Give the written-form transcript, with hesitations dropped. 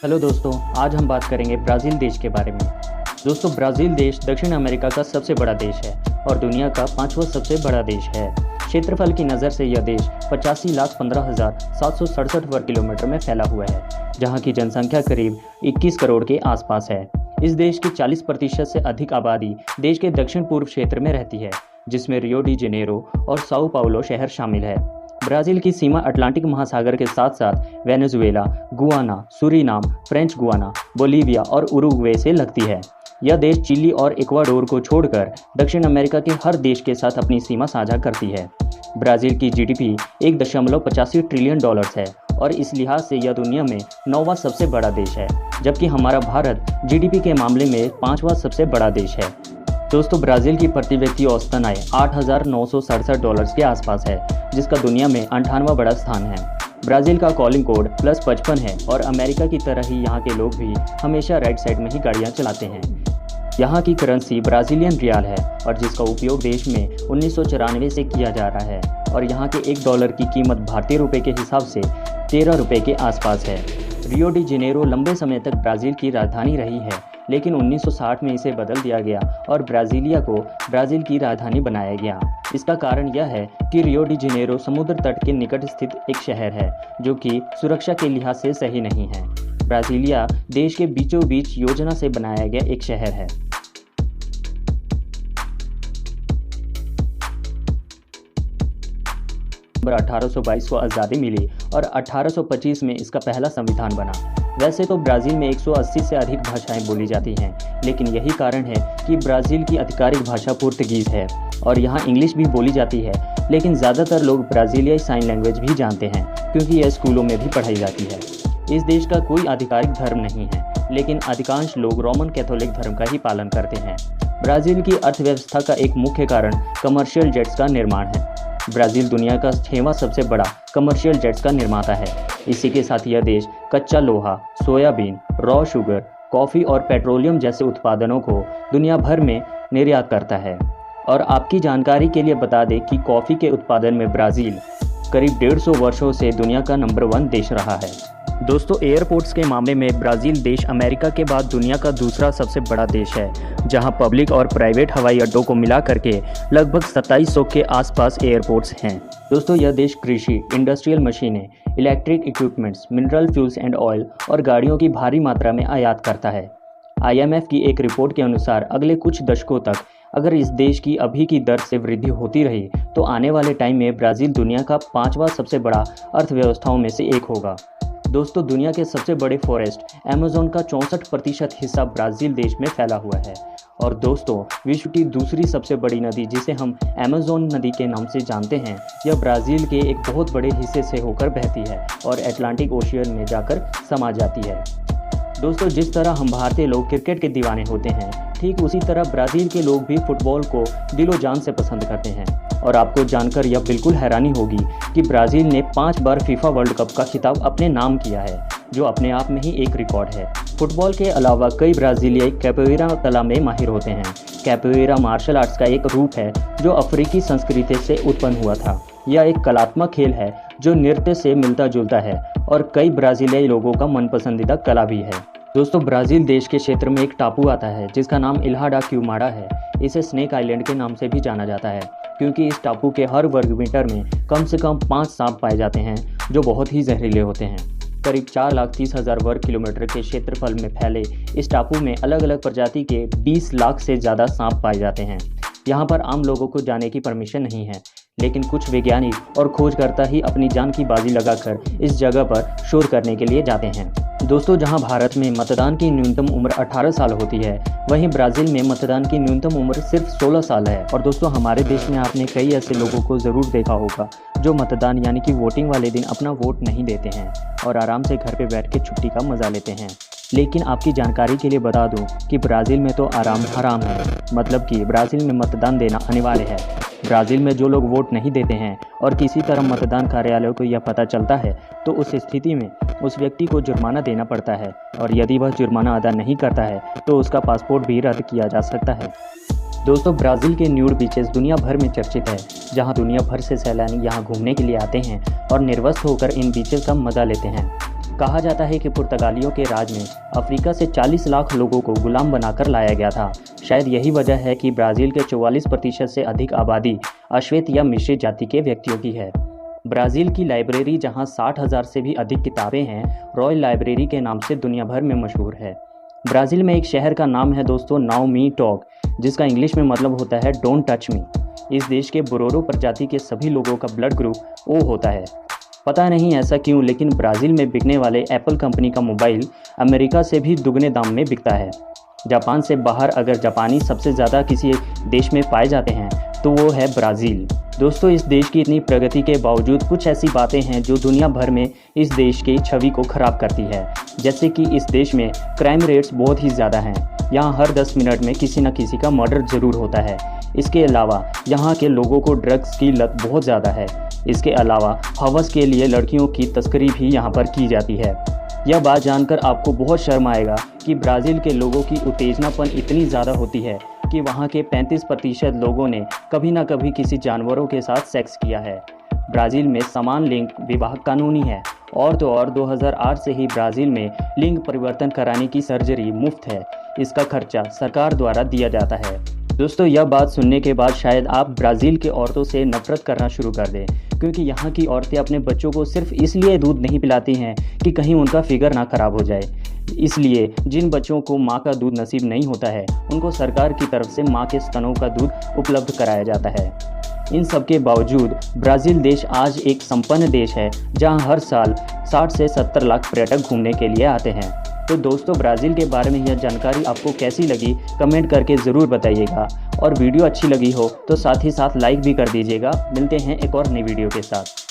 Hello दोस्तों, आज हम बात करेंगे ब्राज़ील देश के बारे में। दोस्तों, ब्राज़ील देश दक्षिण अमेरिका का सबसे बड़ा देश है और दुनिया का 5वां सबसे बड़ा देश है। क्षेत्रफल की नज़र से यह देश 85,15,767 वर्ग किलोमीटर में फैला हुआ है, जहां की जनसंख्या करीब 21 करोड़ के आसपास है। इस देश की 40% से अधिक आबादी देश के दक्षिण पूर्व क्षेत्र में रहती है, जिसमें रियो डी जेनेरो और साओ पाउलो शहर शामिल है। ब्राज़ील की सीमा अटलांटिक महासागर के साथ साथ Venezuela, Guana, Suriname, French Guana, Bolivia और उरुग्वे से लगती है। यह देश चिली और इक्वाडोर को छोड़कर दक्षिण अमेरिका के हर देश के साथ अपनी सीमा साझा करती है। ब्राज़ील की जीडीपी 1.85 ट्रिलियन डॉलर्स है और इस लिहाज से यह दुनिया में 9वां सबसे बड़ा देश है, जबकि हमारा भारत जीडीपी के मामले में 5वां सबसे बड़ा देश है। दोस्तों, ब्राज़ील की प्रति व्यक्ति औसतन आय $8,967 के आसपास है, जिसका दुनिया में 58वां बड़ा स्थान है। ब्राज़ील का कॉलिंग कोड +55 है और अमेरिका की तरह ही यहाँ के लोग भी हमेशा राइट साइड में ही गाड़ियाँ चलाते हैं। यहाँ की करेंसी ब्राज़ीलियन रियाल है और जिसका उपयोग देश में 1994 से किया जा रहा है और यहाँ के $1 की कीमत भारतीय रुपये के हिसाब से 13 रुपये के आसपास है। रियो डी जेनेरो लंबे समय तक ब्राज़ील की राजधानी रही है, लेकिन 1960 में इसे बदल दिया गया और ब्राज़ीलिया को ब्राज़ील की राजधानी बनाया गया। इसका कारण यह है कि रियो डी जेनेरो समुद्र तट के निकट स्थित एक शहर है, जो कि सुरक्षा के लिहाज से सही नहीं है। ब्राज़ीलिया देश के बीचों बीच योजना से बनाया गया एक शहर है। 1822 को आज़ादी मिली और 1825 में इसका पहला संविधान बना। वैसे तो ब्राज़ील में 180 से अधिक भाषाएं बोली जाती हैं, लेकिन यही कारण है कि ब्राज़ील की आधिकारिक भाषा पुर्तगीज़ है और यहाँ इंग्लिश भी बोली जाती है, लेकिन ज़्यादातर लोग ब्राज़ीलियाई साइन लैंग्वेज भी जानते हैं क्योंकि यह स्कूलों में भी पढ़ाई जाती है। इस देश का कोई आधिकारिक धर्म नहीं है, लेकिन अधिकांश लोग रोमन कैथोलिक धर्म का ही पालन करते हैं। ब्राज़ील की अर्थव्यवस्था का एक मुख्य कारण कमर्शियल जेट्स का निर्माण है। ब्राज़ील दुनिया का 6वां सबसे बड़ा कमर्शियल जेट्स का निर्माता है। इसी के साथ यह देश कच्चा लोहा, सोयाबीन, रॉ शुगर, कॉफ़ी और पेट्रोलियम जैसे उत्पादनों को दुनिया भर में निर्यात करता है। और आपकी जानकारी के लिए बता दें कि कॉफ़ी के उत्पादन में ब्राज़ील करीब 150 वर्षों से दुनिया का नंबर 1 देश रहा है। दोस्तों, एयरपोर्ट्स के मामले में ब्राज़ील देश अमेरिका के बाद दुनिया का दूसरा सबसे बड़ा देश है, जहां पब्लिक और प्राइवेट हवाई अड्डों को मिला करके लगभग 2700 के आसपास एयरपोर्ट्स हैं। दोस्तों, यह देश कृषि, इंडस्ट्रियल मशीनें, electric equipments, mineral fuels and oil और गाड़ियों की भारी मात्रा में आयात करता है। IMF की एक रिपोर्ट के अनुसार अगले कुछ दशकों तक अगर इस देश की अभी की दर से वृद्धि होती रही तो आने वाले टाइम में ब्राज़ील दुनिया का 5वां सबसे बड़ा अर्थव्यवस्थाओं में से एक होगा। दोस्तों, दुनिया के सबसे बड़े फॉरेस्ट अमेज़न का 64% हिस्सा ब्राज़ील देश में फैला हुआ है। और दोस्तों, विश्व की दूसरी सबसे बड़ी नदी, जिसे हम अमेज़न नदी के नाम से जानते हैं, यह ब्राज़ील के एक बहुत बड़े हिस्से से होकर बहती है और अटलांटिक ओशियन में जाकर समा जाती है। दोस्तों, जिस तरह हम भारतीय लोग क्रिकेट के दीवाने होते हैं, ठीक उसी तरह ब्राज़ील के लोग भी फुटबॉल को दिलो जान से पसंद करते हैं। और आपको जानकर यह बिल्कुल हैरानी होगी कि ब्राज़ील ने 5 बार फीफा वर्ल्ड कप का खिताब अपने नाम किया है, जो अपने आप में ही एक रिकॉर्ड है। फुटबॉल के अलावा कई ब्राज़ीलियाई कैपोएरा कला में माहिर होते हैं। कैपोएरा मार्शल आर्ट्स का एक रूप है जो अफ्रीकी संस्कृति से उत्पन्न हुआ था। यह एक कलात्मक खेल है जो नृत्य से मिलता जुलता है और कई ब्राज़ीलियाई लोगों का मनपसंदीदा कला भी है। दोस्तों, ब्राज़ील देश के क्षेत्र में एक टापू आता है जिसका नाम इल्हा डा क्यूमाडा है। इसे स्नेक आइलैंड के नाम से भी जाना जाता है क्योंकि इस टापू के हर वर्ग मीटर में कम से कम 5 सांप पाए जाते हैं जो बहुत ही जहरीले होते हैं। करीब 4,30,000 वर्ग किलोमीटर के क्षेत्रफल में फैले इस टापू में अलग अलग प्रजाति के 20 लाख से ज़्यादा सांप पाए जाते हैं। यहाँ पर आम लोगों को जाने की परमिशन नहीं है, लेकिन कुछ वैज्ञानिक और खोजकर्ता ही अपनी जान की बाजी लगाकर इस जगह पर शोध करने के लिए जाते हैं। दोस्तों, जहां भारत में मतदान की न्यूनतम उम्र 18 साल होती है, वहीं ब्राज़ील में मतदान की न्यूनतम उम्र सिर्फ 16 साल है। और दोस्तों, हमारे देश में आपने कई ऐसे लोगों को ज़रूर देखा होगा जो मतदान यानी कि वोटिंग वाले दिन अपना वोट नहीं देते हैं और आराम से घर पे बैठ के छुट्टी का मज़ा लेते हैं। लेकिन आपकी जानकारी के लिए बता दूं कि ब्राज़ील में तो आराम हराम है, मतलब कि ब्राज़ील में मतदान देना अनिवार्य है। ब्राज़ील में जो लोग वोट नहीं देते हैं और किसी तरह मतदान कार्यालयों को यह पता चलता है तो उस स्थिति में उस व्यक्ति को जुर्माना देना पड़ता है और यदि वह जुर्माना अदा नहीं करता है तो उसका पासपोर्ट भी रद्द किया जा सकता है। दोस्तों, ब्राज़ील के न्यूड बीचेस दुनिया भर में चर्चित है, जहां दुनिया भर से सैलानी यहां घूमने के लिए आते हैं और निर्वस्त्र होकर इन बीचेस का मज़ा लेते हैं। कहा जाता है कि पुर्तगालियों के राज में अफ्रीका से 40 लाख लोगों को गुलाम बनाकर लाया गया था। शायद यही वजह है कि ब्राज़ील के 44% से अधिक आबादी अश्वेत या मिश्रित जाति के व्यक्तियों की है। ब्राज़ील की लाइब्रेरी, जहां 60,000 से भी अधिक किताबें हैं, रॉयल लाइब्रेरी के नाम से दुनिया भर में मशहूर है। ब्राज़ील में एक शहर का नाम है दोस्तों नाउ मी टॉक, जिसका इंग्लिश में मतलब होता है डोंट टच मी। इस देश के बोरोरो प्रजाति के सभी लोगों का ब्लड ग्रुप ओ होता है। पता नहीं ऐसा क्यों, लेकिन ब्राज़ील में बिकने वाले एप्पल कंपनी का मोबाइल अमेरिका से भी दुगने दाम में बिकता है। जापान से बाहर अगर जापानी सबसे ज़्यादा किसी देश में पाए जाते हैं तो वो है ब्राज़ील। दोस्तों, इस देश की इतनी प्रगति के बावजूद कुछ ऐसी बातें हैं जो दुनिया भर में इस देश की छवि को ख़राब करती है। जैसे कि इस देश में क्राइम रेट्स बहुत ही ज़्यादा हैं। यहाँ हर 10 मिनट में किसी न किसी का मर्डर ज़रूर होता है। इसके अलावा यहाँ के लोगों को ड्रग्स की लत बहुत ज़्यादा है। इसके अलावा हवस के लिए लड़कियों की तस्करी भी यहाँ पर की जाती है। यह बात जानकर आपको बहुत शर्म आएगा कि ब्राज़ील के लोगों की उत्तेजनापन इतनी ज़्यादा होती है कि वहाँ के 35% लोगों ने कभी ना कभी किसी जानवरों के साथ सेक्स किया है। ब्राज़ील में समान लिंग विवाह कानूनी है और तो और 2008 से ही ब्राज़ील में लिंग परिवर्तन कराने की सर्जरी मुफ्त है। इसका खर्चा सरकार द्वारा दिया जाता है। दोस्तों, यह बात सुनने के बाद शायद आप ब्राज़ील के औरतों से नफरत करना शुरू कर दें, क्योंकि यहाँ की औरतें अपने बच्चों को सिर्फ इसलिए दूध नहीं पिलाती हैं कि कहीं उनका फिगर ना खराब हो जाए। इसलिए जिन बच्चों को माँ का दूध नसीब नहीं होता है, उनको सरकार की तरफ से माँ के स्तनों का दूध उपलब्ध कराया जाता है। इन सब के बावजूद ब्राज़ील देश आज एक संपन्न देश है, जहाँ हर साल 60 से 70 लाख पर्यटक घूमने के लिए आते हैं। तो दोस्तों, ब्राज़ील के बारे में यह जानकारी आपको कैसी लगी कमेंट करके ज़रूर बताइएगा, और वीडियो अच्छी लगी हो तो साथ ही साथ लाइक भी कर दीजिएगा। मिलते हैं एक और नई वीडियो के साथ।